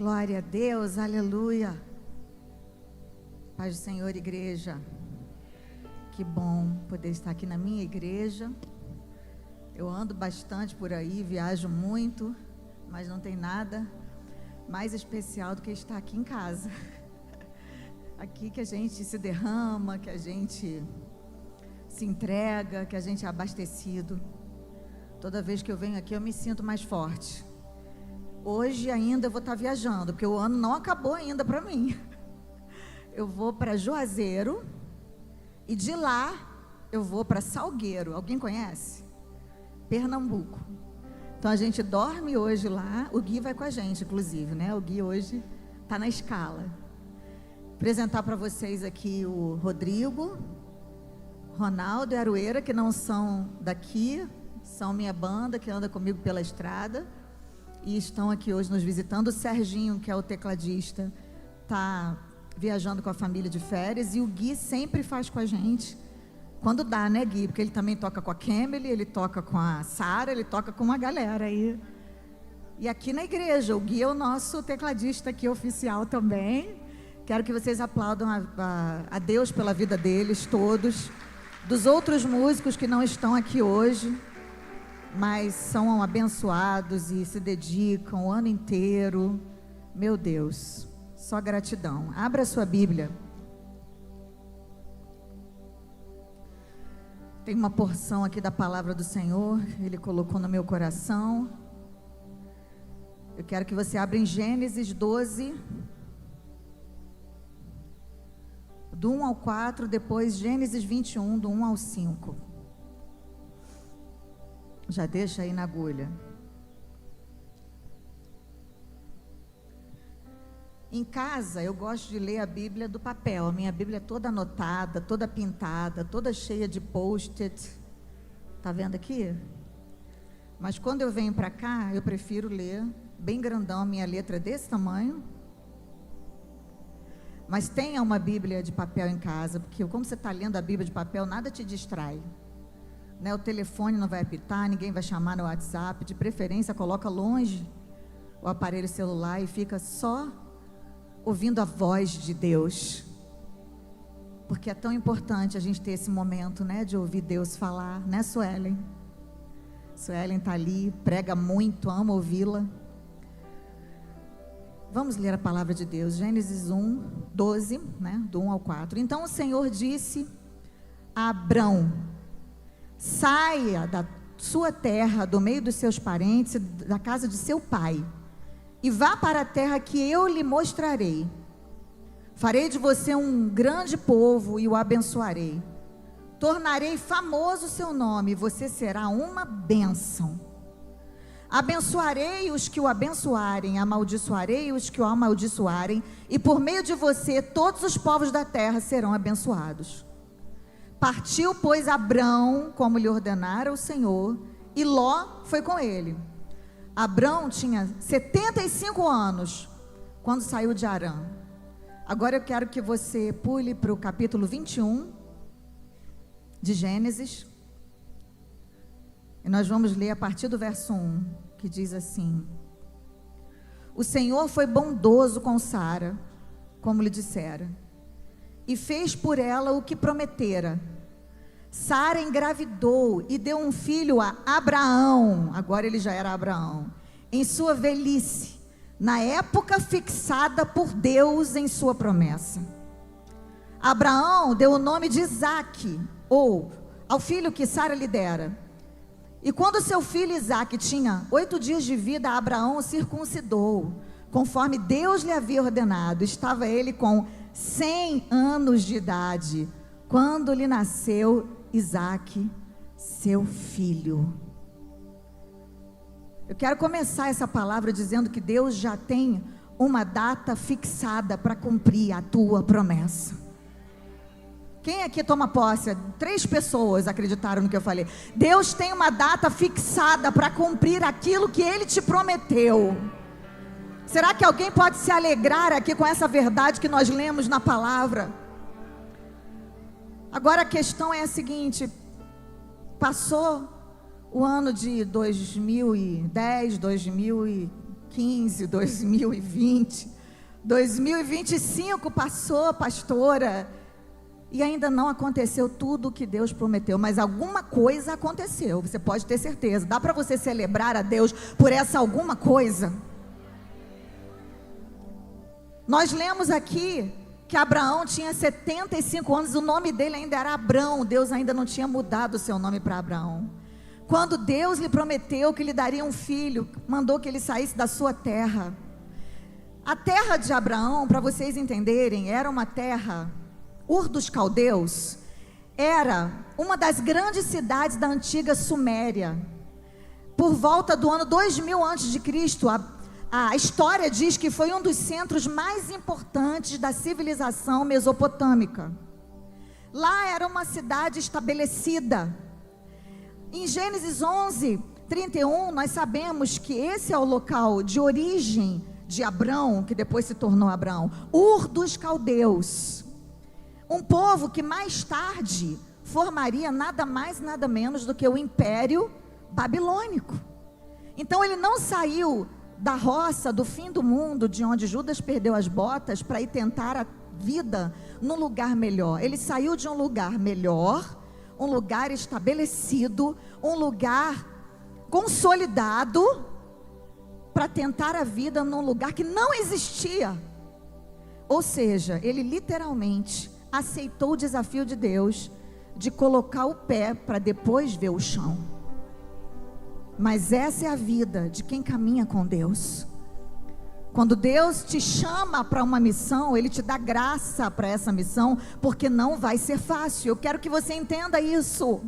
Glória a Deus, aleluia. Paz do Senhor, igreja. Que bom poder estar aqui na minha igreja. Eu ando bastante por aí, viajo muito, mas não tem nada mais especial do que estar aqui em casa. Aqui que a gente se derrama, que a gente se entrega, que a gente é abastecido. Toda vez que eu venho aqui eu me sinto mais forte. Hoje ainda eu vou estar viajando, porque o ano não acabou ainda para mim. Eu vou para Juazeiro e de lá eu vou para Salgueiro. Alguém conhece? Pernambuco. Então a gente dorme hoje lá. O Gui vai com a gente, inclusive, né? O Gui hoje está na escala. Apresentar para vocês aqui o Rodrigo, Ronaldo e Aroeira, que não são daqui, são minha banda que anda comigo pela estrada. E estão aqui hoje nos visitando. O Serginho, que é o tecladista, está viajando com a família de férias. E o Gui sempre faz com a gente, quando dá, né, Gui? Porque ele também toca com a Kemely, ele toca com a Sara, ele toca com uma galera aí. E aqui na igreja, o Gui é o nosso tecladista aqui oficial também. Quero que vocês aplaudam a Deus pela vida deles todos. Dos outros músicos que não estão aqui hoje, mas são abençoados e se dedicam o ano inteiro. Meu Deus, só gratidão. Abra sua Bíblia. Tem uma porção aqui da palavra do Senhor, Ele colocou no meu coração. Eu quero que você abra em Gênesis 12, do 1 ao 4, depois Gênesis 21, do 1 ao 5. Já deixa aí na agulha. Em casa, eu gosto de ler a Bíblia do papel. A minha Bíblia é toda anotada, toda pintada, toda cheia de post-it. Tá vendo aqui? Mas quando eu venho para cá, eu prefiro ler bem grandão, a minha letra é desse tamanho. Mas tenha uma Bíblia de papel em casa, porque como você está lendo a Bíblia de papel, nada te distrai. Né, o telefone não vai apitar, ninguém vai chamar no WhatsApp. De preferência, coloca longe o aparelho celular e fica só ouvindo a voz de Deus. Porque é tão importante a gente ter esse momento, né, de ouvir Deus falar, né, Suelen? Suelen está ali, prega muito, amo ouvi-la. Vamos ler a palavra de Deus, Gênesis 1, 12, né, do 1 ao 4. Então o Senhor disse a Abrão: saia da sua terra, do meio dos seus parentes, da casa de seu pai, e vá para a terra que eu lhe mostrarei. Farei de você um grande povo e o abençoarei. Tornarei famoso o seu nome, e você será uma bênção. Abençoarei os que o abençoarem, amaldiçoarei os que o amaldiçoarem, e por meio de você todos os povos da terra serão abençoados. Partiu, pois, Abrão, como lhe ordenara o Senhor, e Ló foi com ele. Abrão tinha 75 anos quando saiu de Harã. Agora eu quero que você pule para o capítulo 21 de Gênesis. E nós vamos ler a partir do verso 1, que diz assim: o Senhor foi bondoso com Sara, como lhe dissera, e fez por ela o que prometera. Sara engravidou e deu um filho a Abraão. Agora ele já era Abraão, em sua velhice, na época fixada por Deus em sua promessa. Abraão deu o nome de Isaque, ou ao filho que Sara lhe dera. E quando seu filho Isaque tinha 8 dias de vida, Abraão o circuncidou, conforme Deus lhe havia ordenado. Estava ele com 100 anos de idade, quando lhe nasceu Isaque, seu filho. Eu quero começar essa palavra dizendo que Deus já tem uma data fixada para cumprir a tua promessa. Quem aqui toma posse? 3 pessoas acreditaram no que eu falei. Deus tem uma data fixada para cumprir aquilo que Ele te prometeu. Será que alguém pode se alegrar aqui com essa verdade que nós lemos na palavra? Agora a questão é a seguinte: passou o ano de 2010, 2015, 2020, 2025 passou, pastora, e ainda não aconteceu tudo o que Deus prometeu, mas alguma coisa aconteceu, você pode ter certeza. Dá para você celebrar a Deus por essa alguma coisa? Nós lemos aqui que Abraão tinha 75 anos, o nome dele ainda era Abrão, Deus ainda não tinha mudado o seu nome para Abraão. Quando Deus lhe prometeu que lhe daria um filho, mandou que ele saísse da sua terra. A terra de Abraão, para vocês entenderem, era uma terra, Ur dos Caldeus, era uma das grandes cidades da antiga Suméria. Por volta do ano 2000 a.C., a história diz que foi um dos centros mais importantes da civilização mesopotâmica. Lá era uma cidade estabelecida. Em Gênesis 11:31, nós sabemos que esse é o local de origem de Abrão, que depois se tornou Abrão, Ur dos Caldeus. Um povo que mais tarde formaria nada mais, nada menos do que o Império Babilônico. Então ele não saiu da roça, do fim do mundo, de onde Judas perdeu as botas, para ir tentar a vida num lugar melhor. Ele saiu de um lugar melhor, um lugar estabelecido, um lugar consolidado, para tentar a vida num lugar que não existia. Ou seja, ele literalmente aceitou o desafio de Deus de colocar o pé para depois ver o chão. Mas essa é a vida de quem caminha com Deus. Quando Deus te chama para uma missão, Ele te dá graça para essa missão, porque não vai ser fácil. Eu quero que você entenda isso.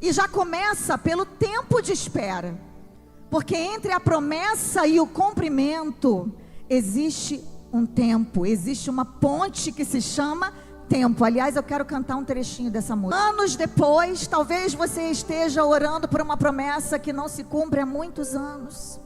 E já começa pelo tempo de espera. Porque entre a promessa e o cumprimento, existe um tempo, existe uma ponte que se chama tempo. Aliás, eu quero cantar um trechinho dessa música. Anos depois, talvez você esteja orando por uma promessa que não se cumpre há muitos anos.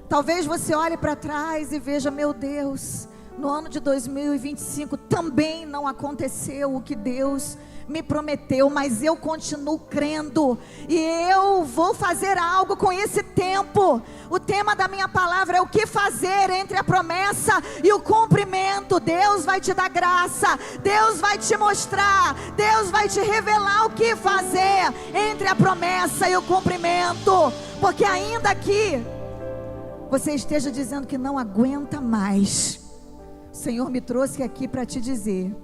Talvez você olhe para trás e veja, meu Deus, no ano de 2025 também não aconteceu o que Deus me prometeu, mas eu continuo crendo e eu vou fazer algo com esse tempo. O tema da minha palavra é o que fazer entre a promessa e o cumprimento. Deus vai te dar graça, Deus vai te mostrar, Deus vai te revelar o que fazer entre a promessa e o cumprimento, porque ainda que você esteja dizendo que não aguenta mais, o Senhor me trouxe aqui para te dizer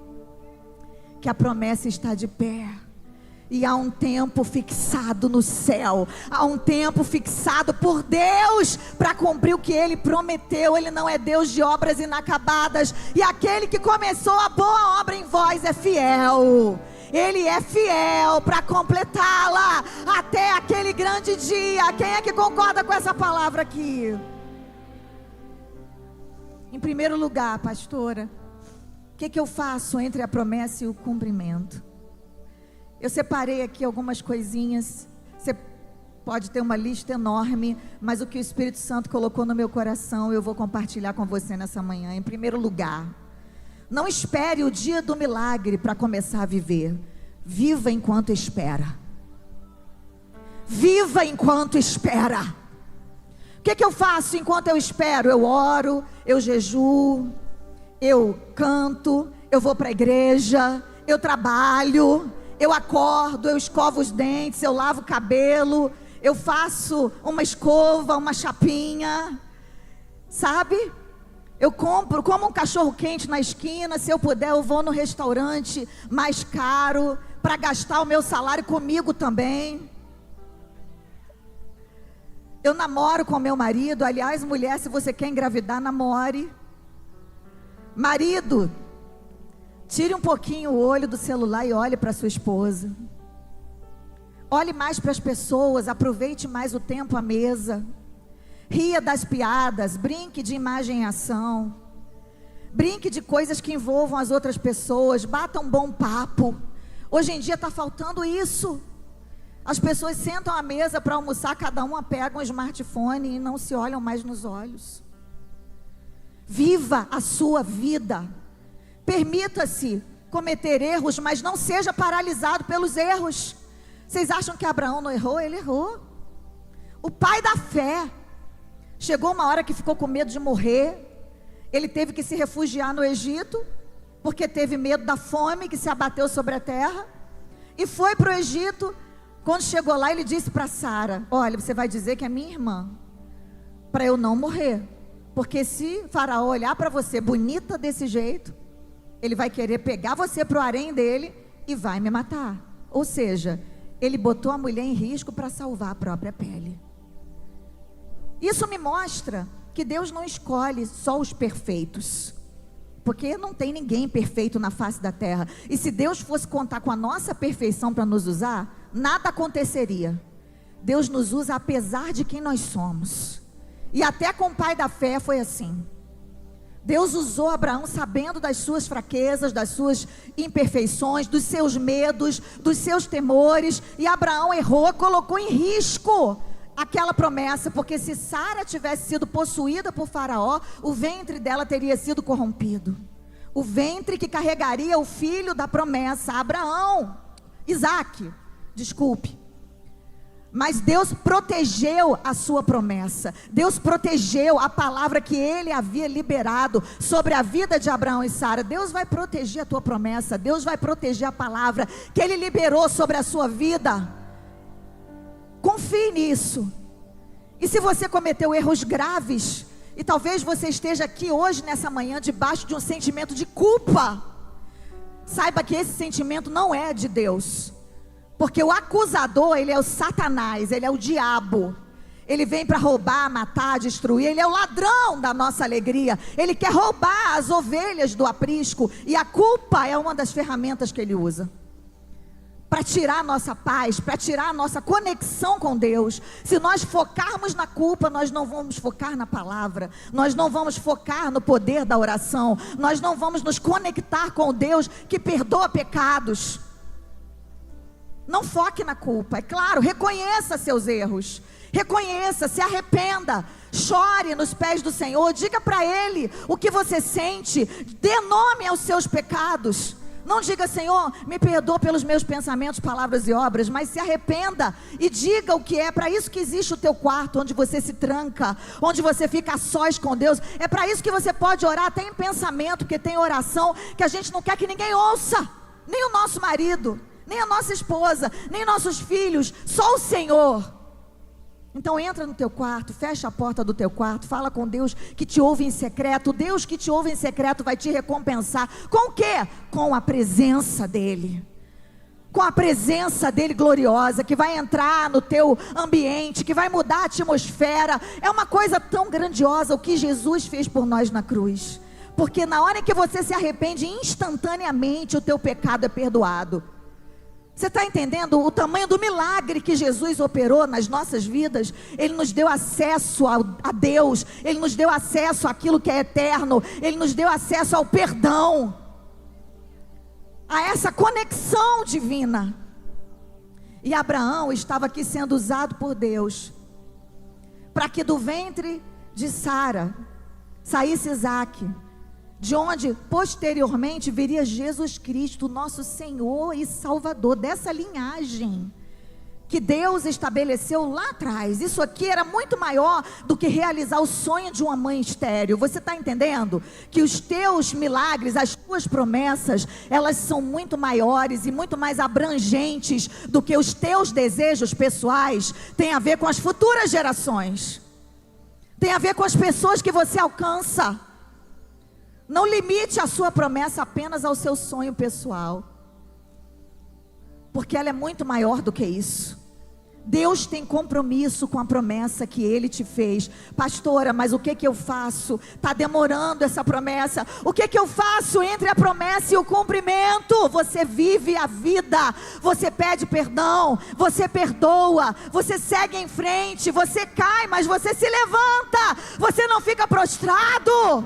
que a promessa está de pé. E há um tempo fixado no céu, há um tempo fixado por Deus para cumprir o que Ele prometeu. Ele não é Deus de obras inacabadas, e aquele que começou a boa obra em vós é fiel. Ele é fiel para completá-la até aquele grande dia. Quem é que concorda com essa palavra aqui? Em primeiro lugar, pastora, o que eu faço entre a promessa e o cumprimento? Eu separei aqui algumas coisinhas. Você pode ter uma lista enorme, mas o que o Espírito Santo colocou no meu coração, eu vou compartilhar com você nessa manhã. Em primeiro lugar, não espere o dia do milagre para começar a viver. Viva enquanto espera. Viva enquanto espera. O que eu faço enquanto eu espero? Eu oro, eu jejuo, eu canto, eu vou para a igreja, eu trabalho, eu acordo, eu escovo os dentes, eu lavo o cabelo, eu faço uma escova, uma chapinha, sabe? Eu como um cachorro quente na esquina. Se eu puder, eu vou no restaurante mais caro para gastar o meu salário comigo também. Eu namoro com meu marido. Aliás, mulher, se você quer engravidar, namore. Marido, tire um pouquinho o olho do celular e olhe para sua esposa. Olhe mais para as pessoas, aproveite mais o tempo à mesa. Ria das piadas, brinque de imagem e ação. Brinque de coisas que envolvam as outras pessoas, bata um bom papo. Hoje em dia está faltando isso. As pessoas sentam à mesa para almoçar, cada uma pega um smartphone e não se olham mais nos olhos. Viva a sua vida. Permita-se cometer erros, mas não seja paralisado pelos erros. Vocês acham que Abraão não errou? Ele errou. O pai da fé Chegou uma hora que ficou com medo de morrer. Ele teve que se refugiar no Egito, porque teve medo da fome que se abateu sobre a terra. E foi para o Egito. Quando chegou lá, ele disse para Sara: olha, você vai dizer que é minha irmã, para eu não morrer. Porque se Faraó olhar para você bonita desse jeito, ele vai querer pegar você para o harém dele e vai me matar. Ou seja, ele botou a mulher em risco para salvar a própria pele. Isso me mostra que Deus não escolhe só os perfeitos, porque não tem ninguém perfeito na face da terra. E se Deus fosse contar com a nossa perfeição para nos usar, nada aconteceria. Deus nos usa apesar de quem nós somos. E até com o pai da fé foi assim. Deus usou Abraão sabendo das suas fraquezas, das suas imperfeições, dos seus medos, dos seus temores. E Abraão errou, colocou em risco aquela promessa, porque se Sara tivesse sido possuída por Faraó, o ventre dela teria sido corrompido. O ventre que carregaria o filho da promessa, Isaac, desculpe. Mas Deus protegeu a sua promessa. Deus protegeu a palavra que ele havia liberado sobre a vida de Abraão e Sara. Deus vai proteger a tua promessa. Deus vai proteger a palavra que ele liberou sobre a sua vida. Confie nisso. E se você cometeu erros graves, e talvez você esteja aqui hoje, nessa manhã, debaixo de um sentimento de culpa, saiba que esse sentimento não é de Deus. Porque o acusador, ele é o Satanás, ele é o diabo. Ele vem para roubar, matar, destruir. Ele é o ladrão da nossa alegria. Ele quer roubar as ovelhas do aprisco. E a culpa é uma das ferramentas que ele usa para tirar a nossa paz, para tirar a nossa conexão com Deus. Se nós focarmos na culpa, nós não vamos focar na palavra, nós não vamos focar no poder da oração, nós não vamos nos conectar com Deus que perdoa pecados. Não foque na culpa, é claro, reconheça seus erros, reconheça, se arrependa, chore nos pés do Senhor, diga para Ele o que você sente, dê nome aos seus pecados. Não diga: Senhor, me perdoa pelos meus pensamentos, palavras e obras, mas se arrependa e diga o que é. Para isso que existe o teu quarto, onde você se tranca, onde você fica a sós com Deus. É para isso que você pode orar até em pensamento, porque tem oração que a gente não quer que ninguém ouça, nem o nosso marido, nem a nossa esposa, nem nossos filhos, só o Senhor. Então entra no teu quarto, fecha a porta do teu quarto, fala com Deus que te ouve em secreto. O Deus que te ouve em secreto vai te recompensar. Com o quê? Com a presença dEle. Com a presença dEle gloriosa, que vai entrar no teu ambiente, que vai mudar a atmosfera. É uma coisa tão grandiosa o que Jesus fez por nós na cruz. Porque na hora em que você se arrepende, instantaneamente o teu pecado é perdoado. Você está entendendo o tamanho do milagre que Jesus operou nas nossas vidas? Ele nos deu acesso a Deus, Ele nos deu acesso àquilo que é eterno, Ele nos deu acesso ao perdão, a essa conexão divina. E Abraão estava aqui sendo usado por Deus, para que do ventre de Sara saísse Isaac, de onde posteriormente viria Jesus Cristo, nosso Senhor e Salvador, dessa linhagem que Deus estabeleceu lá atrás. Isso aqui era muito maior do que realizar o sonho de uma mãe estéril. Você está entendendo? Que os teus milagres, as tuas promessas, elas são muito maiores e muito mais abrangentes do que os teus desejos pessoais. Tem a ver com as futuras gerações, tem a ver com as pessoas que você alcança. Não limite a sua promessa apenas ao seu sonho pessoal, porque ela é muito maior do que isso. Deus tem compromisso com a promessa que Ele te fez. Pastora, mas o que eu faço? Está demorando essa promessa. O que eu faço entre a promessa e o cumprimento? Você vive a vida, você pede perdão, você perdoa, você segue em frente, você cai, mas você se levanta, você não fica prostrado.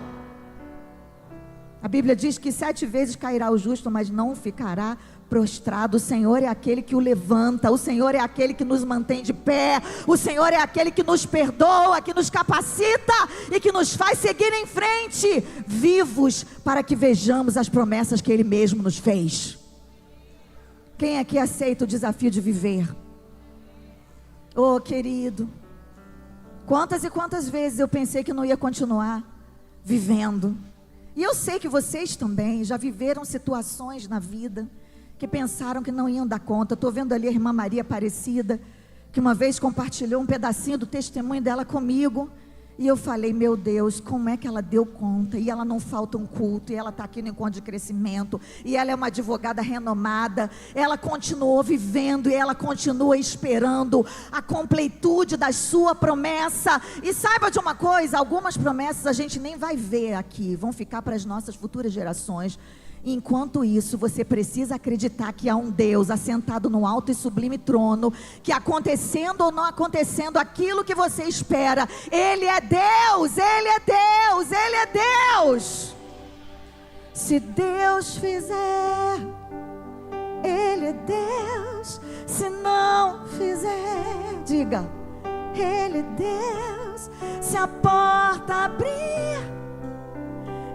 A Bíblia diz que 7 vezes cairá o justo, mas não ficará prostrado. O Senhor é aquele que o levanta, o Senhor é aquele que nos mantém de pé, o Senhor é aquele que nos perdoa, que nos capacita e que nos faz seguir em frente, vivos, para que vejamos as promessas que Ele mesmo nos fez. Quem aqui aceita o desafio de viver? Oh, querido, Quantas e quantas vezes eu pensei que não ia continuar vivendo. E eu sei que vocês também já viveram situações na vida que pensaram que não iam dar conta. Estou vendo ali a irmã Maria Aparecida, que uma vez compartilhou um pedacinho do testemunho dela comigo. E eu falei, meu Deus, como é que ela deu conta? E ela não falta um culto, e ela está aqui no encontro de crescimento, e ela é uma advogada renomada, ela continuou vivendo, e ela continua esperando a completude da sua promessa. E saiba de uma coisa, algumas promessas a gente nem vai ver aqui, vão ficar para as nossas futuras gerações. Enquanto isso, você precisa acreditar que há um Deus assentado no alto e sublime trono, que acontecendo ou não acontecendo aquilo que você espera, Ele é Deus, Ele é Deus, Ele é Deus. Se Deus fizer, Ele é Deus. Se não fizer, diga, Ele é Deus. Se a porta abrir,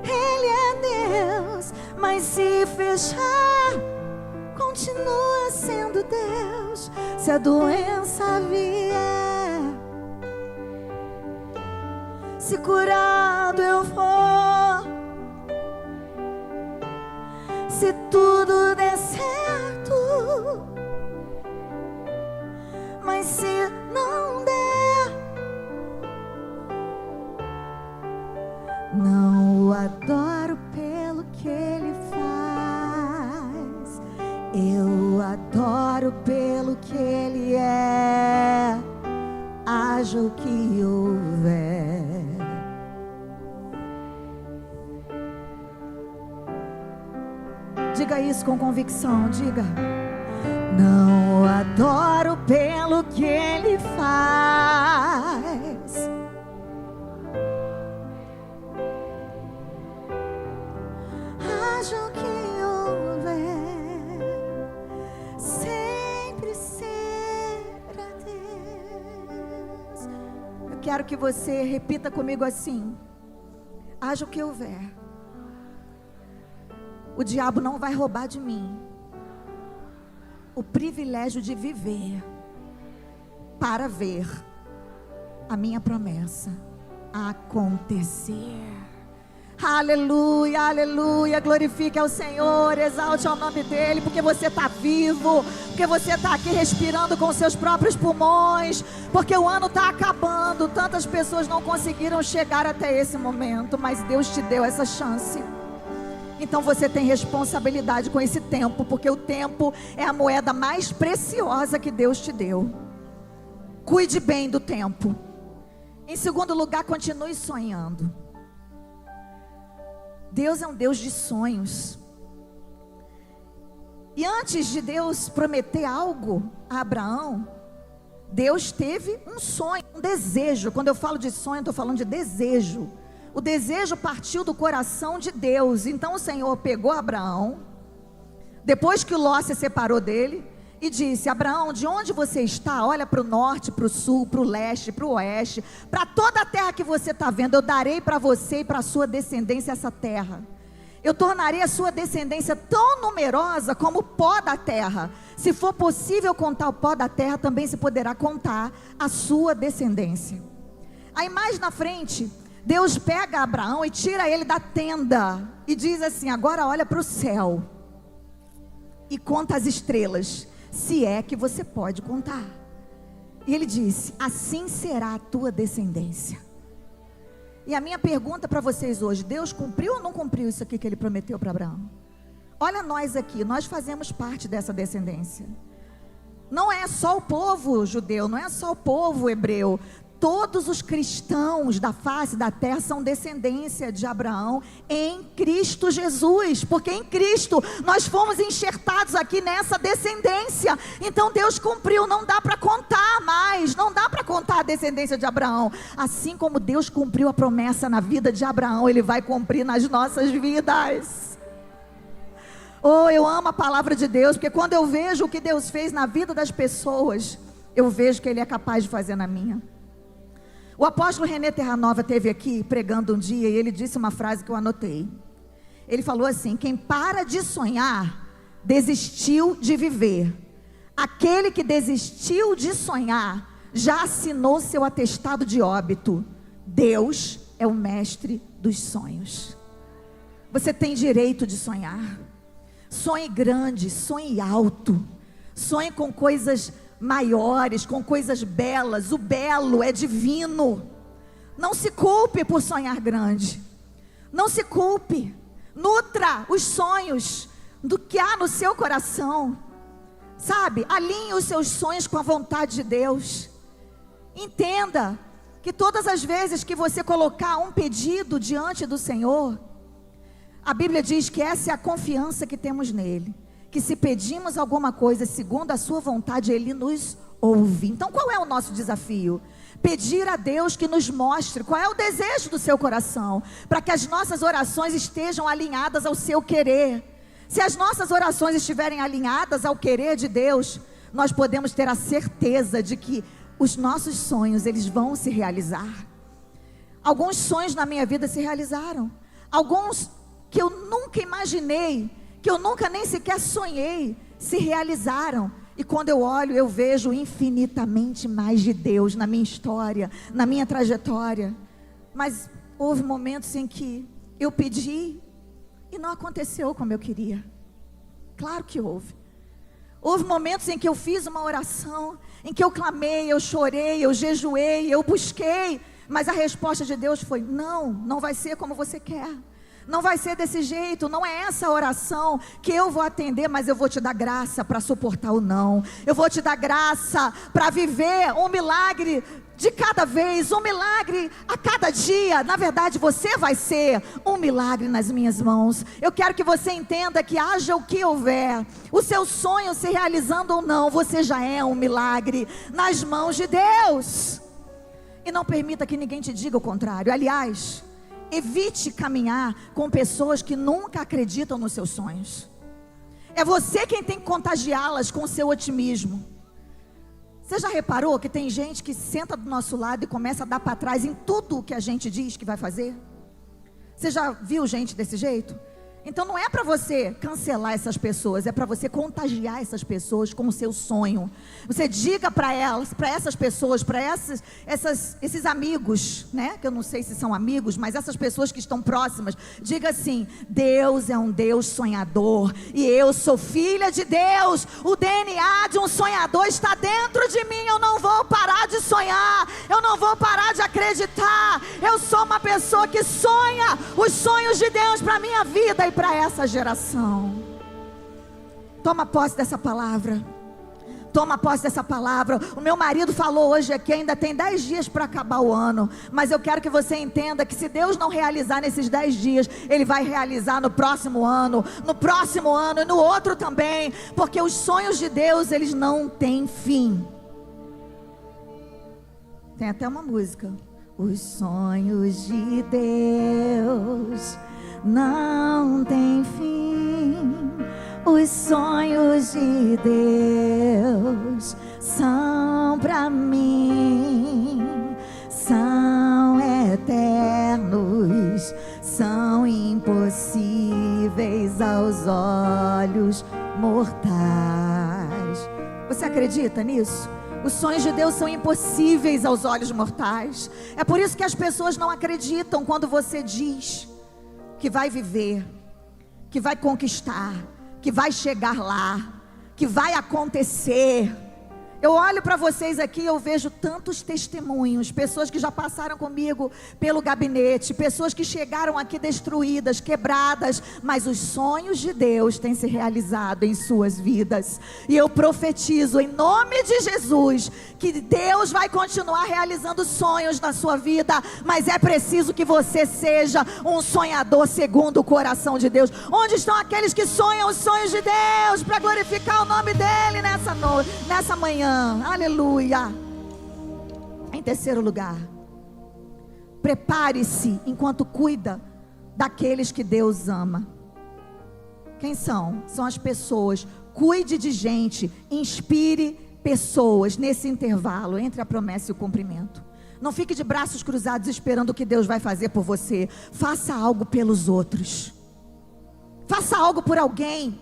Ele é Deus, mas se fechar, continua sendo Deus. Se a doença vier, se curado eu for, se tudo der certo, mas se não der, não o adoro pelo que Ele faz, eu o adoro pelo que Ele é, haja o que houver. Diga isso com convicção, diga. Não o adoro pelo que Ele faz, haja o que houver, sempre será Deus. Eu quero que você repita comigo assim: haja o que houver, o diabo não vai roubar de mim o privilégio de viver para ver a minha promessa acontecer. Aleluia, aleluia, glorifique ao Senhor, exalte ao nome dEle, porque você está vivo, porque você está aqui respirando com seus próprios pulmões, porque o ano está acabando, tantas pessoas não conseguiram chegar até esse momento, mas Deus te deu essa chance. Então você tem responsabilidade com esse tempo, porque o tempo é a moeda mais preciosa que Deus te deu. Cuide bem do tempo. Em segundo lugar, continue sonhando. Deus é um Deus de sonhos. E antes de Deus prometer algo a Abraão, Deus teve um sonho, um desejo. Quando eu falo de sonho, eu estou falando de desejo. O desejo partiu do coração de Deus. Então o Senhor pegou Abraão, depois que Ló se separou dele, e disse: Abraão, de onde você está? Olha para o norte, para o sul, para o leste, para o oeste, para toda a terra que você está vendo. Eu darei para você e para a sua descendência essa terra. Eu tornarei a sua descendência tão numerosa como o pó da terra. Se for possível contar o pó da terra, também se poderá contar a sua descendência. Aí mais na frente, Deus pega Abraão e tira ele da tenda e diz assim: agora olha para o céu e conta as estrelas, se é que você pode contar. E ele disse: assim será a tua descendência. E a minha pergunta para vocês hoje: Deus cumpriu ou não cumpriu isso aqui que Ele prometeu para Abraão? Olha nós aqui, nós fazemos parte dessa descendência. Não é só o povo judeu, não é só o povo hebreu. Todos os cristãos da face da terra são descendência de Abraão em Cristo Jesus, porque em Cristo nós fomos enxertados aqui nessa descendência. Então Deus cumpriu, não dá para contar mais, não dá para contar a descendência de Abraão. Assim como Deus cumpriu a promessa na vida de Abraão, Ele vai cumprir nas nossas vidas. Oh, eu amo a palavra de Deus, porque quando eu vejo o que Deus fez na vida das pessoas, eu vejo que Ele é capaz de fazer na minha. O apóstolo René Terranova esteve aqui pregando um dia e ele disse uma frase que eu anotei. Ele falou assim: quem para de sonhar, desistiu de viver. Aquele que desistiu de sonhar, já assinou seu atestado de óbito. Deus é o mestre dos sonhos. Você tem direito de sonhar. Sonhe grande, sonhe alto. Sonhe com coisas maiores, com coisas belas. O belo é divino. Não se culpe por sonhar grande. Não se culpe. Nutra os sonhos do que há no seu coração. Sabe, alinhe os seus sonhos com a vontade de Deus. Entenda que todas as vezes que você colocar um pedido diante do Senhor, a Bíblia diz que essa é a confiança que temos nele, que se pedimos alguma coisa segundo a sua vontade, ele nos ouve. Então qual é o nosso desafio? Pedir a Deus que nos mostre qual é o desejo do seu coração, para que as nossas orações estejam alinhadas ao seu querer. Se as nossas orações estiverem alinhadas ao querer de Deus, nós podemos ter a certeza de que os nossos sonhos, eles vão se realizar. Alguns sonhos na minha vida se realizaram. Alguns que eu nunca imaginei, que eu nunca nem sequer sonhei, se realizaram. E quando eu olho, eu vejo infinitamente mais de Deus na minha história, na minha trajetória. Mas houve momentos em que eu pedi e não aconteceu como eu queria. Claro que houve. Houve momentos em que eu fiz uma oração, em que eu clamei, eu chorei, eu jejuei, eu busquei, mas a resposta de Deus foi: não vai ser como você quer. Não vai ser desse jeito, não é essa oração que eu vou atender, mas eu vou te dar graça para suportar o não. Eu vou te dar graça para viver um milagre de cada vez, um milagre a cada dia. Na verdade, você vai ser um milagre nas minhas mãos. Eu quero que você entenda que haja o que houver, o seu sonho se realizando ou não, você já é um milagre nas mãos de Deus. E não permita que ninguém te diga o contrário. Aliás, evite caminhar com pessoas que nunca acreditam nos seus sonhos. É você quem tem que contagiá-las com o seu otimismo. Você já reparou que tem gente que senta do nosso lado e começa a dar para trás em tudo o que a gente diz que vai fazer? Você já viu gente desse jeito? Então não é para você cancelar essas pessoas, é para você contagiar essas pessoas com o seu sonho. Você diga para elas, para essas pessoas, para esses amigos, né? Que eu não sei se são amigos, mas essas pessoas que estão próximas, diga assim: Deus é um Deus sonhador e eu sou filha de Deus. O DNA de um sonhador está dentro de mim. Eu não vou parar de sonhar, eu não vou parar de acreditar. Eu sou uma pessoa que sonha os sonhos de Deus para a minha vida e para essa geração. Toma posse dessa palavra. Toma posse dessa palavra. O meu marido falou hoje aqui, ainda tem 10 dias para acabar o ano, mas eu quero que você entenda que se Deus não realizar nesses 10 dias, Ele vai realizar no próximo ano e no outro também, porque os sonhos de Deus, eles não têm fim. Tem até uma música: os sonhos de Deus não tem fim. Os sonhos de Deus são pra mim, são eternos, são impossíveis aos olhos mortais. Você acredita nisso? Os sonhos de Deus são impossíveis aos olhos mortais. É por isso que as pessoas não acreditam quando você diz que vai viver, que vai conquistar, que vai chegar lá, que vai acontecer. Eu olho para vocês aqui e eu vejo tantos testemunhos, pessoas que já passaram comigo pelo gabinete, pessoas que chegaram aqui destruídas, quebradas, mas os sonhos de Deus têm se realizado em suas vidas. E eu profetizo em nome de Jesus que Deus vai continuar realizando sonhos na sua vida, mas é preciso que você seja um sonhador segundo o coração de Deus. Onde estão aqueles que sonham os sonhos de Deus para glorificar o nome dEle nessa manhã? Aleluia. Em terceiro lugar, prepare-se enquanto cuida daqueles que Deus ama. Quem são? São as pessoas. Cuide de gente, inspire pessoas nesse intervalo entre a promessa e o cumprimento. Não fique de braços cruzados esperando o que Deus vai fazer por você. Faça algo pelos outros. Faça algo por alguém.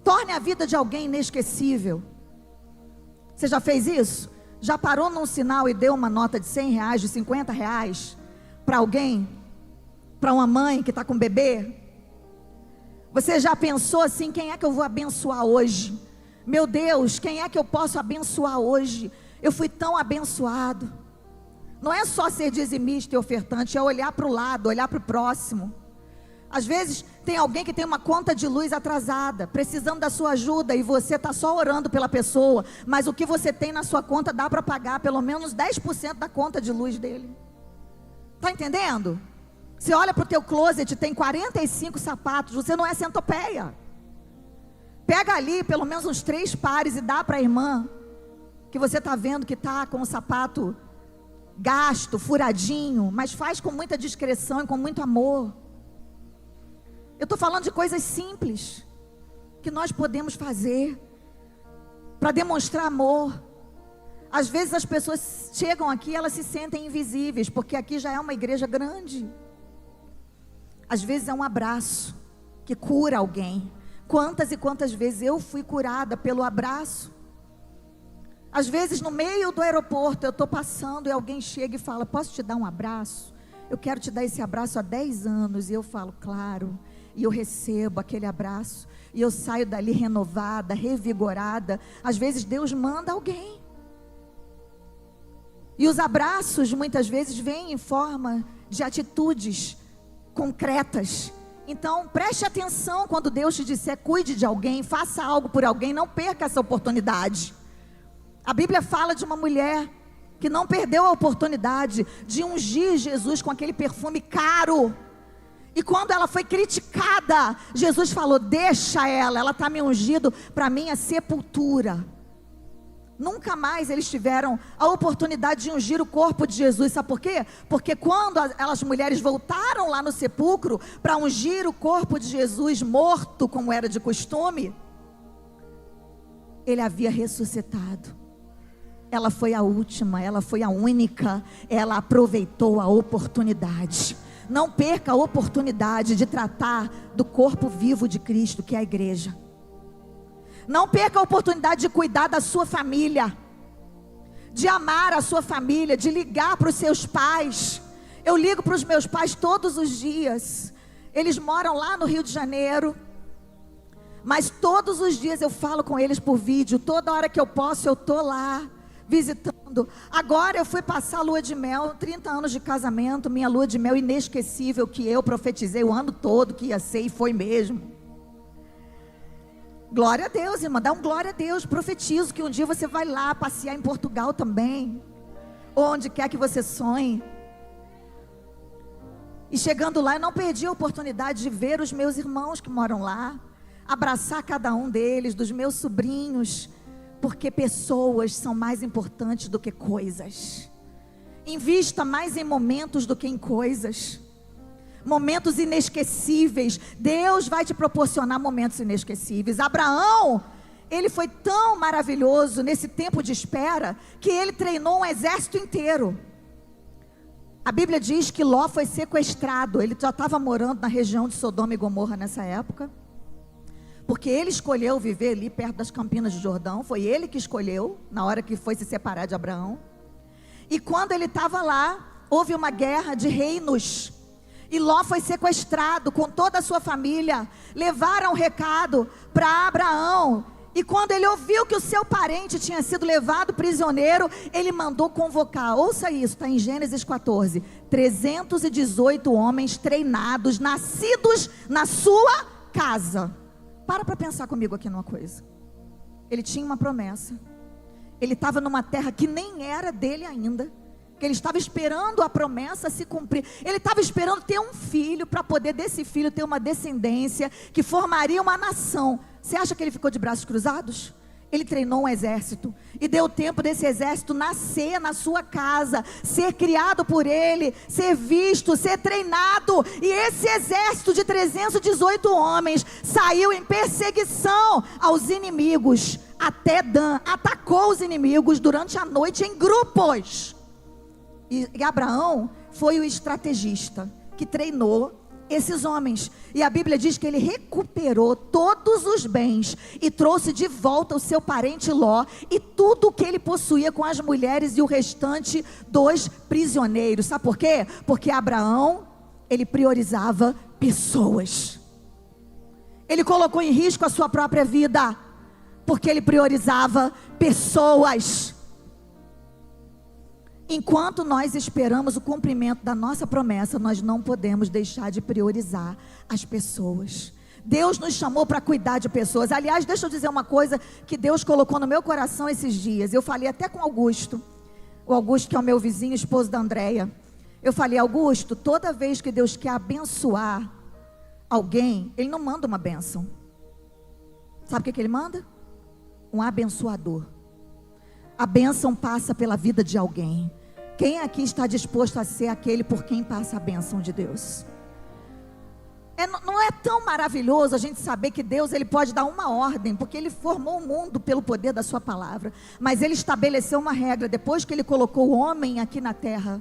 Torne a vida de alguém inesquecível. Você já fez isso? Já parou num sinal e deu uma nota de R$100, de R$50 para alguém? Para uma mãe que está com bebê? Você já pensou assim, quem é que eu vou abençoar hoje? Meu Deus, quem é que eu posso abençoar hoje? Eu fui tão abençoado. Não é só ser dizimista e ofertante, é olhar para o lado, olhar para o próximo. Às vezes tem alguém que tem uma conta de luz atrasada, precisando da sua ajuda, e você está só orando pela pessoa, mas o que você tem na sua conta dá para pagar pelo menos 10% da conta de luz dele. Está entendendo? Você olha para o teu closet, tem 45 sapatos, você não é centopeia. Pega ali pelo menos uns 3 pares e dá para a irmã, que você está vendo que está com o sapato gasto, furadinho, mas faz com muita discrição e com muito amor. Eu estou falando de coisas simples, que nós podemos fazer, para demonstrar amor. Às vezes as pessoas chegam aqui, elas se sentem invisíveis, porque aqui já é uma igreja grande. Às vezes é um abraço, que cura alguém. Quantas e quantas vezes eu fui curada pelo abraço. Às vezes no meio do aeroporto eu estou passando e alguém chega e fala: posso te dar um abraço? Eu quero te dar esse abraço há 10 anos. E eu falo: claro. E eu recebo aquele abraço, e eu saio dali renovada, revigorada. Às vezes Deus manda alguém, e os abraços muitas vezes vêm em forma de atitudes concretas. Então preste atenção quando Deus te disser: cuide de alguém, faça algo por alguém, não perca essa oportunidade. A Bíblia fala de uma mulher que não perdeu a oportunidade de ungir Jesus com aquele perfume caro. E quando ela foi criticada, Jesus falou: deixa ela está me ungindo para minha sepultura. Nunca mais eles tiveram a oportunidade de ungir o corpo de Jesus. Sabe por quê? Porque quando as mulheres voltaram lá no sepulcro para ungir o corpo de Jesus morto, como era de costume, ele havia ressuscitado. Ela foi a última, ela foi a única, ela aproveitou a oportunidade. Não perca a oportunidade de tratar do corpo vivo de Cristo, que é a igreja. Não perca a oportunidade de cuidar da sua família, de amar a sua família, de ligar para os seus pais. Eu ligo para os meus pais todos os dias. Eles moram lá no Rio de Janeiro, mas todos os dias eu falo com eles por vídeo. Toda hora que eu posso eu estou lá visitando. Agora eu fui passar a lua de mel, 30 anos de casamento, minha lua de mel inesquecível, que eu profetizei o ano todo que ia ser, e foi mesmo. Glória a Deus, irmã, dá um glória a Deus. Profetizo que um dia você vai lá passear em Portugal também, onde quer que você sonhe. E chegando lá, eu não perdi a oportunidade de ver os meus irmãos que moram lá, abraçar cada um deles, dos meus sobrinhos, porque pessoas são mais importantes do que coisas. Invista mais em momentos do que em coisas. Momentos inesquecíveis. Deus vai te proporcionar momentos inesquecíveis. Abraão, ele foi tão maravilhoso nesse tempo de espera, que ele treinou um exército inteiro. A Bíblia diz que Ló foi sequestrado. Ele já estava morando na região de Sodoma e Gomorra nessa época, porque ele escolheu viver ali perto das Campinas de Jordão. Foi ele que escolheu, na hora que foi se separar de Abraão. E quando ele estava lá, houve uma guerra de reinos, e Ló foi sequestrado com toda a sua família. Levaram um recado para Abraão, e quando ele ouviu que o seu parente tinha sido levado prisioneiro, ele mandou convocar, ouça isso, está em Gênesis 14, 318 homens treinados, nascidos na sua casa. Para pensar comigo aqui numa coisa. Ele tinha uma promessa. Ele estava numa terra que nem era dele ainda, que ele estava esperando a promessa se cumprir. Ele estava esperando ter um filho, para poder desse filho ter uma descendência que formaria uma nação. Você acha que ele ficou de braços cruzados? Ele treinou um exército e deu tempo desse exército nascer na sua casa, ser criado por ele, ser visto, ser treinado. E esse exército de 318 homens saiu em perseguição aos inimigos até Dan. Atacou os inimigos durante a noite em grupos. E Abraão foi o estrategista que treinou esses homens. E a Bíblia diz que ele recuperou todos os bens e trouxe de volta o seu parente Ló e tudo o que ele possuía com as mulheres e o restante dos prisioneiros. Sabe por quê? Porque Abraão, ele priorizava pessoas. Ele colocou em risco a sua própria vida, porque ele priorizava pessoas. Enquanto nós esperamos o cumprimento da nossa promessa, nós não podemos deixar de priorizar as pessoas. Deus nos chamou para cuidar de pessoas. Aliás, deixa eu dizer uma coisa que Deus colocou no meu coração esses dias. Eu falei até com Augusto, o Augusto que é o meu vizinho, esposo da Andréia. Eu falei: Augusto, toda vez que Deus quer abençoar alguém, Ele não manda uma bênção. Sabe o que Ele manda? Um abençoador. A bênção passa pela vida de alguém. Quem aqui está disposto a ser aquele por quem passa a bênção de Deus? Não é tão maravilhoso a gente saber que Deus, Ele pode dar uma ordem, porque Ele formou o mundo pelo poder da sua palavra, mas Ele estabeleceu uma regra. Depois que Ele colocou o homem aqui na terra,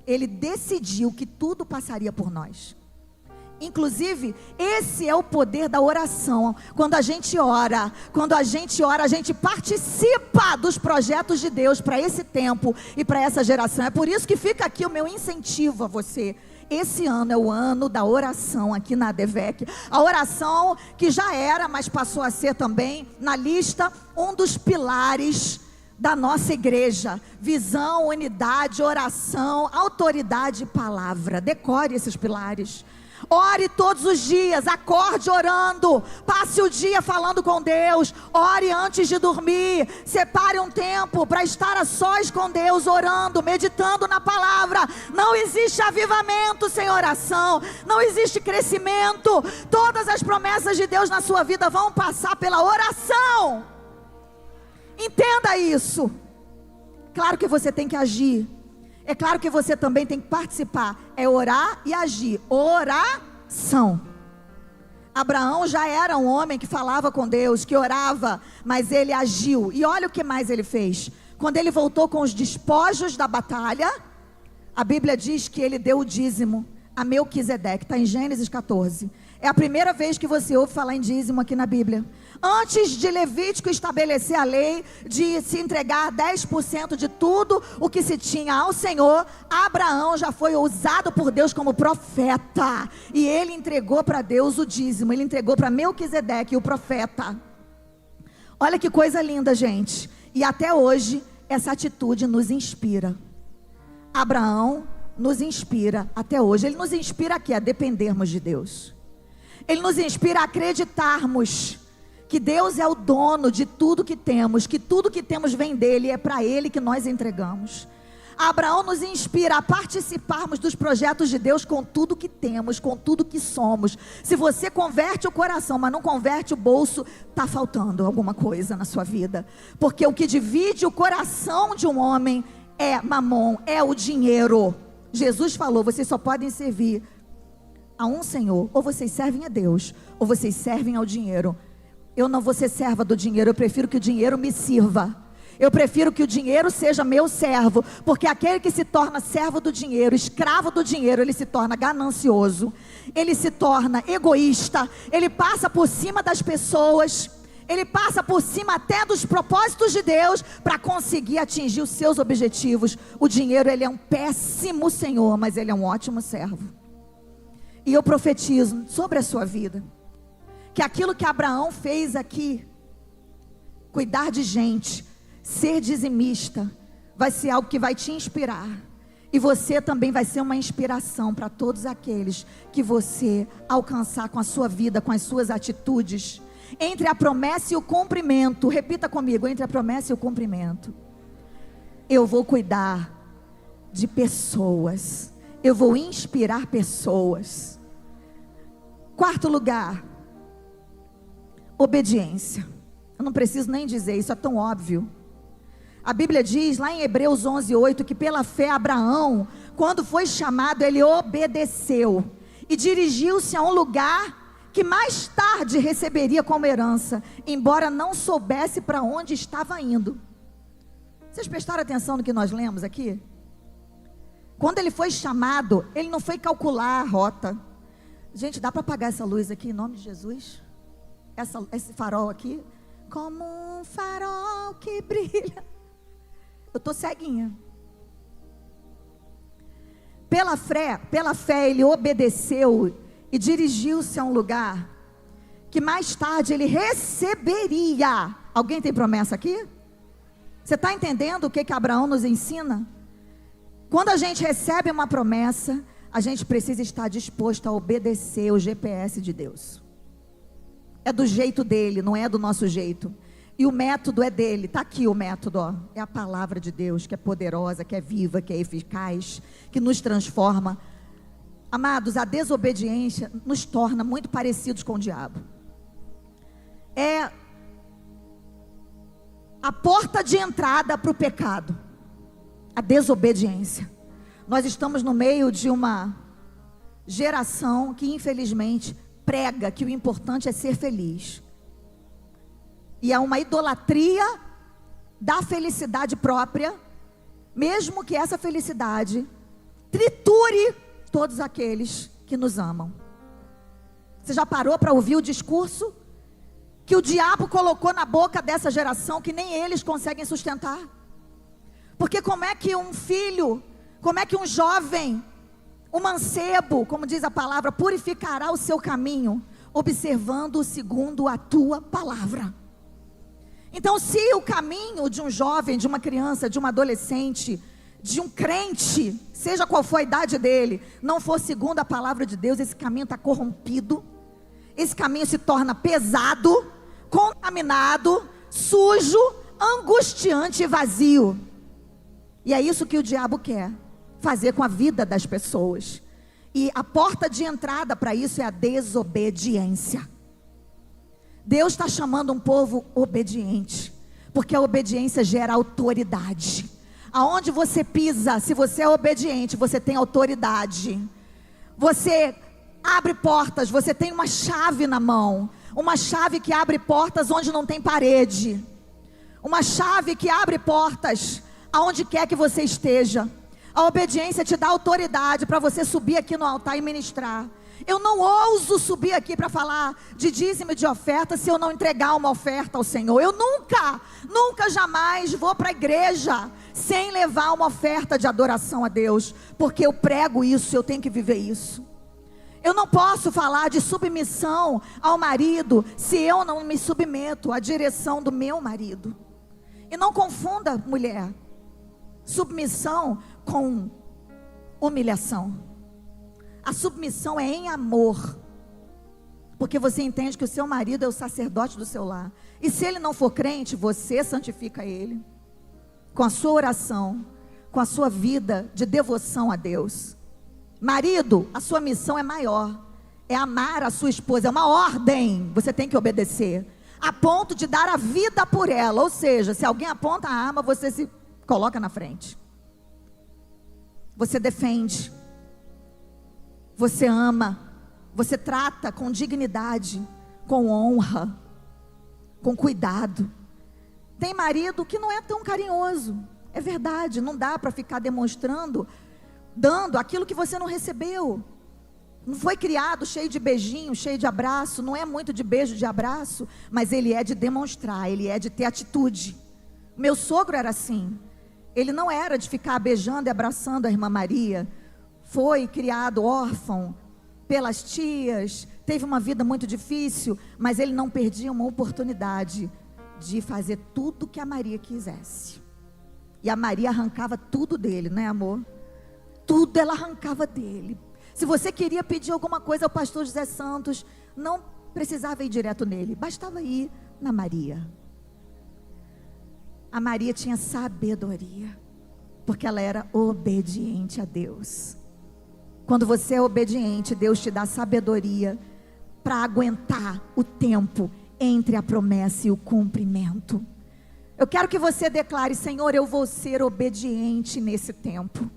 Ele decidiu que tudo passaria por nós. Inclusive, esse é o poder da oração. Quando a gente ora, a gente participa dos projetos de Deus para esse tempo e para essa geração. É por isso que fica aqui o meu incentivo a você. Esse ano é o ano da oração aqui na ADVEC. A oração que já era, mas passou a ser também, na lista, um dos pilares da nossa igreja. Visão, unidade, oração, autoridade e palavra. Decore esses pilares. Ore todos os dias, acorde orando, passe o dia falando com Deus, ore antes de dormir, separe um tempo para estar a sós com Deus, orando, meditando na palavra. Não existe avivamento sem oração, não existe crescimento. Todas as promessas de Deus na sua vida vão passar pela oração. Entenda isso. Claro que você tem que agir. É claro que você também tem que participar. É orar e agir. Oração. Abraão já era um homem que falava com Deus, que orava, mas ele agiu. E olha o que mais ele fez. Quando ele voltou com os despojos da batalha, a Bíblia diz que ele deu o dízimo a Melquisedeque. Está em Gênesis 14. É a primeira vez que você ouve falar em dízimo aqui na Bíblia. Antes de Levítico estabelecer a lei de se entregar 10% de tudo o que se tinha ao Senhor, Abraão já foi usado por Deus como profeta. E ele entregou para Deus o dízimo. Ele entregou para Melquisedeque, o profeta. Olha que coisa linda, gente. E até hoje, essa atitude nos inspira. Abraão nos inspira até hoje. Ele nos inspira aqui a dependermos de Deus. Ele nos inspira a acreditarmos que Deus é o dono de tudo que temos, que tudo que temos vem dele e é para ele que nós entregamos. Abraão nos inspira a participarmos dos projetos de Deus com tudo que temos, com tudo que somos. Se você converte o coração, mas não converte o bolso, está faltando alguma coisa na sua vida. Porque o que divide o coração de um homem é mamon, é o dinheiro. Jesus falou: vocês só podem servir a um Senhor, ou vocês servem a Deus, ou vocês servem ao dinheiro. Eu não vou ser serva do dinheiro, eu prefiro que o dinheiro me sirva. Eu prefiro que o dinheiro seja meu servo, porque aquele que se torna servo do dinheiro, escravo do dinheiro, ele se torna ganancioso, ele se torna egoísta, ele passa por cima das pessoas, ele passa por cima até dos propósitos de Deus para conseguir atingir os seus objetivos. O dinheiro, ele é um péssimo senhor, mas ele é um ótimo servo. E eu profetizo sobre a sua vida, que aquilo que Abraão fez aqui, cuidar de gente, ser dizimista, vai ser algo que vai te inspirar. E você também vai ser uma inspiração para todos aqueles que você alcançar com a sua vida, com as suas atitudes. Entre a promessa e o cumprimento, repita comigo, entre a promessa e o cumprimento, eu vou cuidar de pessoas, eu vou inspirar pessoas. Quarto lugar, obediência. Eu não preciso nem dizer, isso é tão óbvio. A Bíblia diz lá em Hebreus 11:8 que pela fé Abraão, quando foi chamado, ele obedeceu e dirigiu-se a um lugar que mais tarde receberia como herança, embora não soubesse para onde estava indo. Vocês prestaram atenção no que nós lemos aqui? Quando ele foi chamado, ele não foi calcular a rota. Gente, dá para apagar essa luz aqui em nome de Jesus? Esse farol aqui? Como um farol que brilha. Eu estou ceguinha. Pela fé ele obedeceu e dirigiu-se a um lugar que mais tarde ele receberia. Alguém tem promessa aqui? Você está entendendo o que Abraão nos ensina? Quando a gente recebe uma promessa, a gente precisa estar disposto a obedecer o GPS de Deus. É do jeito dele, não é do nosso jeito. E o método é dele. Está aqui o método, ó. É a palavra de Deus, que é poderosa, que é viva, que é eficaz, que nos transforma. Amados, a desobediência nos torna muito parecidos com o diabo. É a porta de entrada para o pecado. A desobediência. Nós estamos no meio de uma geração que infelizmente prega que o importante é ser feliz. E é uma idolatria da felicidade própria, mesmo que essa felicidade triture todos aqueles que nos amam. Você já parou para ouvir o discurso que o diabo colocou na boca dessa geração, que nem eles conseguem sustentar? Porque como é que um filho, como é que um jovem, um mancebo, como diz a palavra, purificará o seu caminho, observando segundo a tua palavra? Então, se o caminho de um jovem, de uma criança, de um adolescente, de um crente, seja qual for a idade dele, não for segundo a palavra de Deus, esse caminho está corrompido, esse caminho se torna pesado, contaminado, sujo, angustiante e vazio. E é isso que o diabo quer fazer com a vida das pessoas. E a porta de entrada para isso é a desobediência. Deus está chamando um povo obediente, porque a obediência gera autoridade. Aonde você pisa, se você é obediente, você tem autoridade. Você abre portas, você tem uma chave na mão, uma chave que abre portas onde não tem parede, uma chave que abre portas aonde quer que você esteja. A obediência te dá autoridade para você subir aqui no altar e ministrar. Eu não ouso subir aqui para falar de dízimo e de oferta se eu não entregar uma oferta ao Senhor. Eu nunca jamais vou para a igreja sem levar uma oferta de adoração a Deus, porque eu prego isso, eu tenho que viver isso. Eu não posso falar de submissão ao marido se eu não me submeto à direção do meu marido. E não confunda, mulher, submissão com humilhação. A submissão é em amor, porque você entende que o seu marido é o sacerdote do seu lar, e se ele não for crente, você santifica ele, com a sua oração, com a sua vida de devoção a Deus. Marido, a sua missão é maior, é amar a sua esposa, é uma ordem, você tem que obedecer, a ponto de dar a vida por ela. Ou seja, se alguém aponta a arma, você se coloca na frente, você defende, você ama, você trata com dignidade, com honra, com cuidado. Tem marido que não é tão carinhoso, é verdade, não dá para ficar demonstrando, dando aquilo que você não recebeu. Não foi criado cheio de beijinho, cheio de abraço, não é muito de beijo, de abraço, mas ele é de demonstrar, ele é de ter atitude. Meu sogro era assim, ele não era de ficar beijando e abraçando a irmã Maria. Foi criado órfão pelas tias, teve uma vida muito difícil, mas ele não perdia uma oportunidade de fazer tudo que a Maria quisesse. E a Maria arrancava tudo dele, né, amor? Tudo ela arrancava dele. Se você queria pedir alguma coisa ao pastor José Santos, não precisava ir direto nele, bastava ir na Maria. A Maria tinha sabedoria, porque ela era obediente a Deus. Quando você é obediente, Deus te dá sabedoria para aguentar o tempo entre a promessa e o cumprimento. Eu quero que você declare: Senhor, eu vou ser obediente nesse tempo.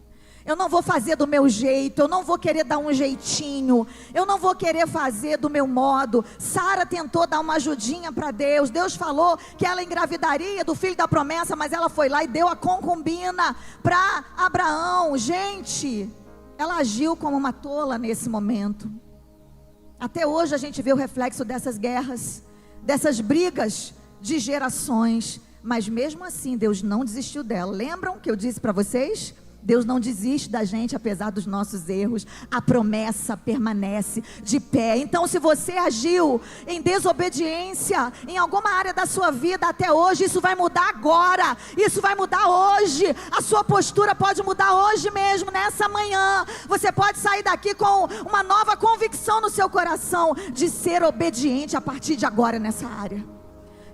Eu não vou fazer do meu jeito, eu não vou querer dar um jeitinho, eu não vou querer fazer do meu modo. Sara tentou dar uma ajudinha para Deus. Deus falou que ela engravidaria do filho da promessa, mas ela foi lá e deu a concubina para Abraão. Gente, ela agiu como uma tola nesse momento. Até hoje a gente vê o reflexo dessas guerras, dessas brigas de gerações, mas mesmo assim Deus não desistiu dela. Lembram que eu disse para vocês? Deus não desiste da gente apesar dos nossos erros. A promessa permanece de pé. Então, se você agiu em desobediência em alguma área da sua vida até hoje, isso vai mudar agora. Isso vai mudar hoje. A sua postura pode mudar hoje mesmo, nessa manhã. Você pode sair daqui com uma nova convicção no seu coração de ser obediente a partir de agora nessa área.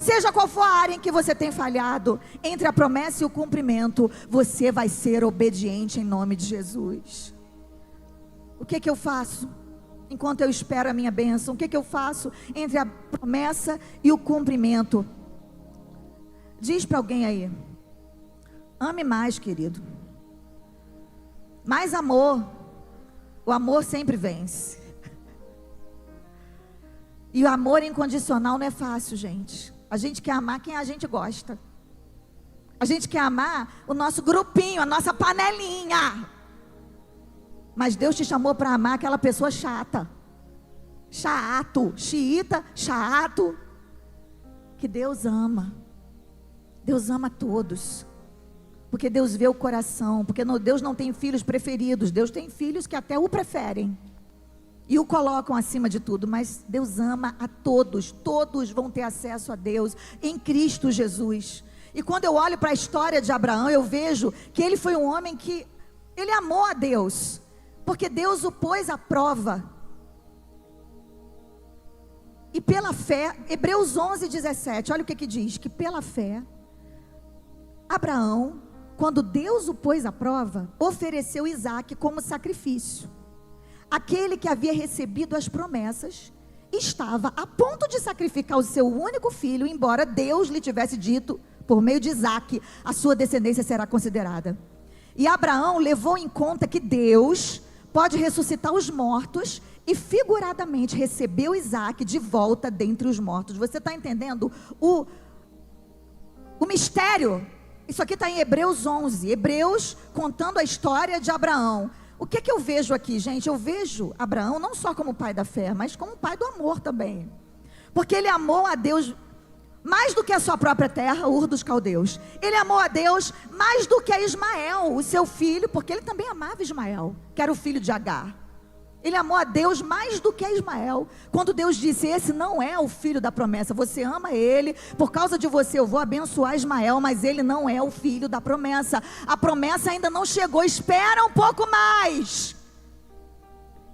Seja qual for a área em que você tem falhado, entre a promessa e o cumprimento, você vai ser obediente em nome de Jesus. O que eu faço enquanto eu espero a minha bênção? O que eu faço entre a promessa e o cumprimento? Diz para alguém aí: ame mais, querido. Mais amor. O amor sempre vence. E o amor incondicional não é fácil, gente. A gente quer amar quem a gente gosta. A gente quer amar o nosso grupinho, a nossa panelinha. Mas Deus te chamou para amar aquela pessoa chata. Chato, xiita, chato. Que Deus ama. Deus ama todos. Porque Deus vê o coração. Porque Deus não tem filhos preferidos. Deus tem filhos que até o preferem e o colocam acima de tudo, mas Deus ama a todos. Todos vão ter acesso a Deus em Cristo Jesus. E quando eu olho para a história de Abraão, eu vejo que ele foi um homem que ele amou a Deus, porque Deus o pôs à prova. E pela fé, Hebreus 11:17, olha o que diz, que pela fé Abraão, quando Deus o pôs à prova, ofereceu Isaque como sacrifício. Aquele que havia recebido as promessas estava a ponto de sacrificar o seu único filho, embora Deus lhe tivesse dito, por meio de Isaque, a sua descendência será considerada. E Abraão levou em conta que Deus pode ressuscitar os mortos e figuradamente recebeu Isaque de volta dentre os mortos. Você está entendendo o mistério? Isso aqui está em Hebreus 11, Hebreus contando a história de Abraão. O que eu vejo aqui, gente? Eu vejo Abraão não só como pai da fé, mas como pai do amor também. Porque ele amou a Deus mais do que a sua própria terra, Ur dos Caldeus. Ele amou a Deus mais do que a Ismael, o seu filho, porque ele também amava Ismael, que era o filho de Agar. Ele amou a Deus mais do que a Ismael. Quando Deus disse, esse não é o filho da promessa, você ama ele, por causa de você eu vou abençoar Ismael, mas ele não é o filho da promessa. A promessa ainda não chegou, espera um pouco mais.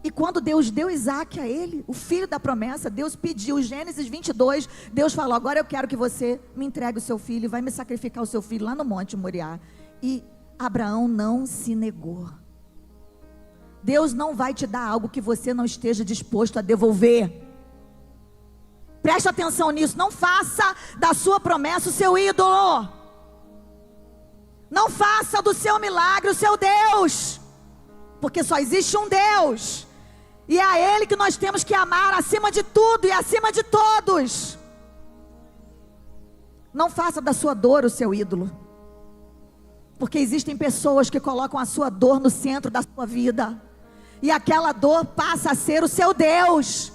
E quando Deus deu Isaque a ele, o filho da promessa, Deus pediu, Gênesis 22, Deus falou, agora eu quero que você me entregue o seu filho, e vai me sacrificar o seu filho lá no Monte Moriá. E Abraão não se negou. Deus não vai te dar algo que você não esteja disposto a devolver. Preste atenção nisso. Não faça da sua promessa o seu ídolo. Não faça do seu milagre o seu Deus. Porque só existe um Deus. E é a Ele que nós temos que amar acima de tudo e acima de todos. Não faça da sua dor o seu ídolo. Porque existem pessoas que colocam a sua dor no centro da sua vida. E aquela dor passa a ser o seu Deus.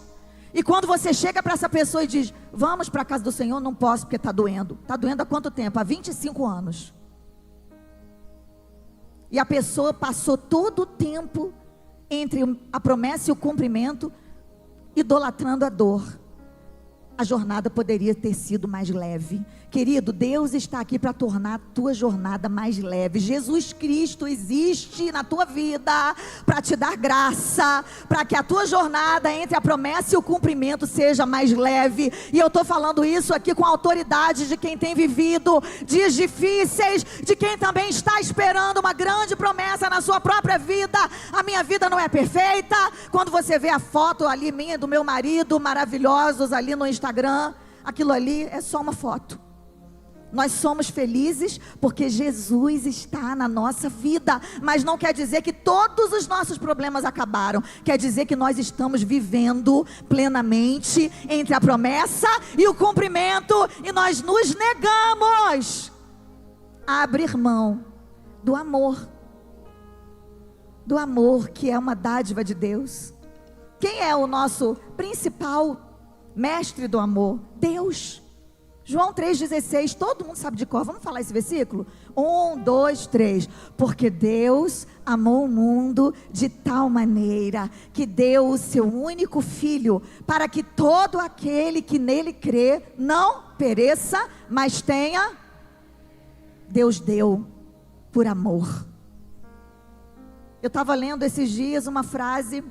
E quando você chega para essa pessoa e diz, vamos para a casa do Senhor, não posso porque está doendo. Está doendo há quanto tempo? Há 25 anos. E a pessoa passou todo o tempo entre a promessa e o cumprimento, idolatrando a dor. A jornada poderia ter sido mais leve. Querido, Deus está aqui para tornar a tua jornada mais leve. Jesus Cristo existe na tua vida para te dar graça, para que a tua jornada entre a promessa e o cumprimento seja mais leve. E eu estou falando isso aqui com a autoridade de quem tem vivido dias difíceis, de quem também está esperando uma grande promessa na sua própria vida. A minha vida não é perfeita. Quando você vê a foto ali minha, do meu marido, maravilhosos ali no Instagram, aquilo ali é só uma foto. Nós somos felizes porque Jesus está na nossa vida, mas não quer dizer que todos os nossos problemas acabaram. Quer dizer que nós estamos vivendo plenamente entre a promessa e o cumprimento, e nós nos negamos a abrir mão do amor que é uma dádiva de Deus. Quem é o nosso principal mestre do amor? Deus. João 3,16, todo mundo sabe de cor. Vamos falar esse versículo? 1, 2, 3. Porque Deus amou o mundo de tal maneira que deu o seu único filho, para que todo aquele que nele crê não pereça, mas tenha. Deus deu por amor. Eu estava lendo esses dias uma frase,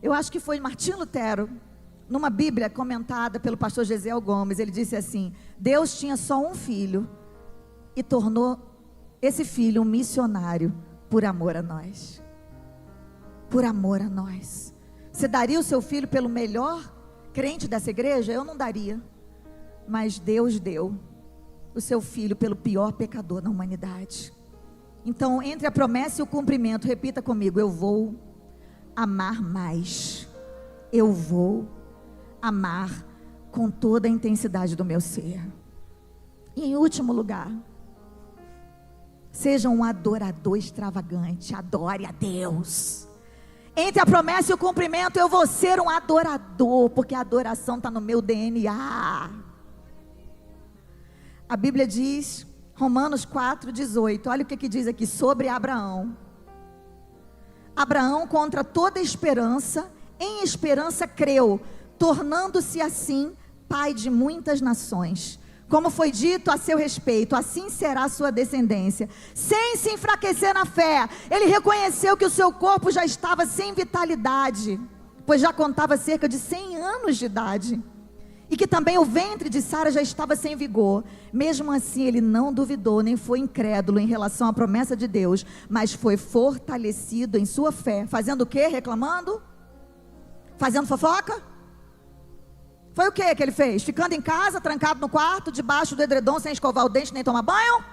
eu acho que foi de Martim Lutero, numa Bíblia comentada pelo pastor Gesiel Gomes. Ele disse assim: Deus tinha só um filho e tornou esse filho um missionário por amor a nós. Por amor a nós. Você daria o seu filho pelo melhor crente dessa igreja? Eu não daria. Mas Deus deu o seu filho pelo pior pecador na humanidade. Então, entre a promessa e o cumprimento, repita comigo: eu vou amar mais. Eu vou amar com toda a intensidade do meu ser. E em último lugar, seja um adorador extravagante. Adore a Deus. Entre a promessa e o cumprimento, eu vou ser um adorador, porque a adoração está no meu DNA. A Bíblia diz, Romanos 4,18, olha o que diz aqui sobre Abraão. Abraão, contra toda esperança, em esperança creu, tornando-se assim pai de muitas nações. Como foi dito a seu respeito, assim será a sua descendência. Sem se enfraquecer na fé, ele reconheceu que o seu corpo já estava sem vitalidade, pois já contava cerca de 100 anos de idade. E que também o ventre de Sara já estava sem vigor. Mesmo assim, ele não duvidou, nem foi incrédulo em relação à promessa de Deus, mas foi fortalecido em sua fé. Fazendo o quê? Reclamando? Fazendo fofoca? Foi o que ele fez? Ficando em casa, trancado no quarto, debaixo do edredom, sem escovar o dente, nem tomar banho?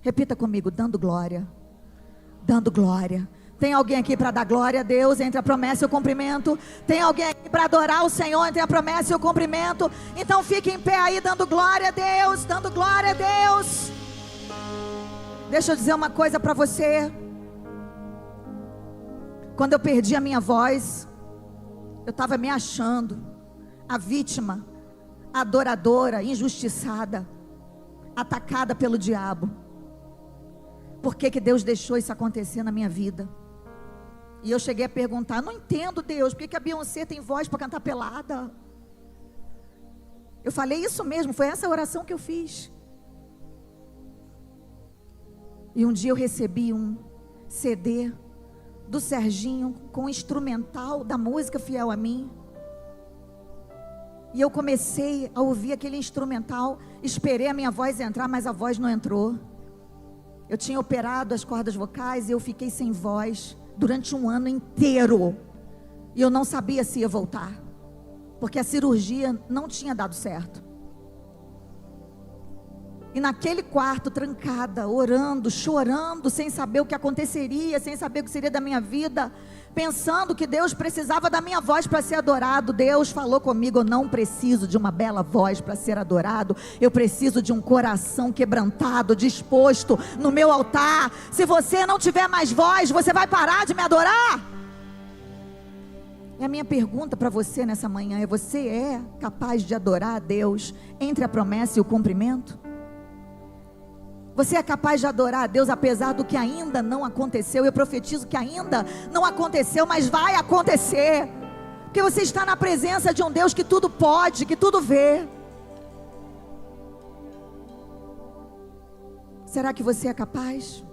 Repita comigo: dando glória. Dando glória. Tem alguém aqui para dar glória a Deus entre a promessa e o cumprimento? Tem alguém aqui para adorar o Senhor entre a promessa e o cumprimento? Então fique em pé aí, dando glória a Deus, dando glória a Deus. Deixa eu dizer uma coisa para você. Quando eu perdi a minha voz, eu estava me achando a vítima, a adoradora, injustiçada, atacada pelo diabo. Por que Deus deixou isso acontecer na minha vida? E eu cheguei a perguntar: não entendo, Deus, por que a Beyoncé tem voz para cantar pelada? Eu falei isso mesmo, foi essa oração que eu fiz. E um dia eu recebi um CD do Serginho com um instrumental da música Fiel a Mim. E eu comecei a ouvir aquele instrumental, esperei a minha voz entrar, mas a voz não entrou. Eu tinha operado as cordas vocais e eu fiquei sem voz durante um ano inteiro. E eu não sabia se ia voltar, porque a cirurgia não tinha dado certo. E naquele quarto, trancada, orando, chorando, sem saber o que aconteceria, sem saber o que seria da minha vida, pensando que Deus precisava da minha voz para ser adorado. Deus falou comigo: eu não preciso de uma bela voz para ser adorado, eu preciso de um coração quebrantado, disposto no meu altar. Se você não tiver mais voz, você vai parar de me adorar? E a minha pergunta para você nessa manhã é: você é capaz de adorar a Deus entre a promessa e o cumprimento? Você é capaz de adorar a Deus apesar do que ainda não aconteceu? Eu profetizo que ainda não aconteceu, mas vai acontecer, porque você está na presença de um Deus que tudo pode, que tudo vê. Será que você é capaz?